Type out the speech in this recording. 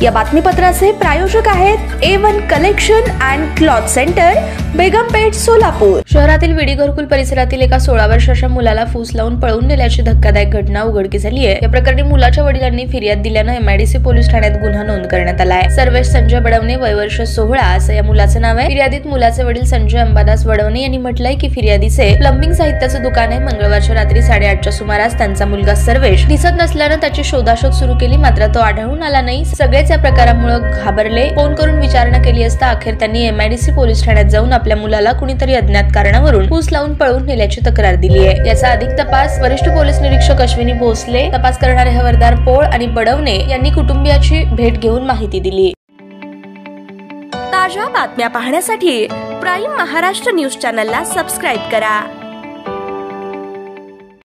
या बातमीपत्राचे प्रायोजक आहेत A1 collection and cloth centre, Begampeth, Solapur. शहरातील विडी घरकुल परिसरातील एका 16 वर्षाच्या मुलाला फूस लावून पळून नेल्याची धक्कादायक घटना उघडकीस आली आहे। या प्रकरणी मुलाच्या वडिलांनी फिर्याद दिल्याने MIDC पोलीस ठाण्यात गुन्हा नोंद करण्यात आला आहे। सर्वेश संजय बडवणे, वय वर्ष 16 असं या मुलाचं नाव आहे। फिर्यादीत मुलाचे वडील संजय अंबादास बडवणे यांनी म्हटलंय की फिर्यादीचे प्लंबिंग साहित्याचं दुकान आहे। मंगळवारच्या रात्री 8:30च्या सुमारास त्यांचा मुलगा सर्वेश दिसत नसल्यानं त्याची शोधाशोध सुरू केली, मात्र तो आढळून आला नाही। सगळेच या प्रकारामुळे घाबरले। फोन करून विचारणा केली असता अखेर त्यांनी MIDC पोलीस ठाण्यात जाऊन आपल्या मुलाला कुणीतरी अज्ञात कारणावरून फूस लावून पळून नेल्याची तक्रार दिली आहे। याचा अधिक तपास वरिष्ठ पोलीस निरीक्षक अश्विनी भोसले, तपास करणारे हवालदार पोळ आणि बडवणे यांनी कुटुंबियाची भेट घेऊन माहिती दिली। ताज्या बातम्या पाहण्यासाठी प्राईम महाराष्ट्र न्यूज चॅनलला सबस्क्राईब करा।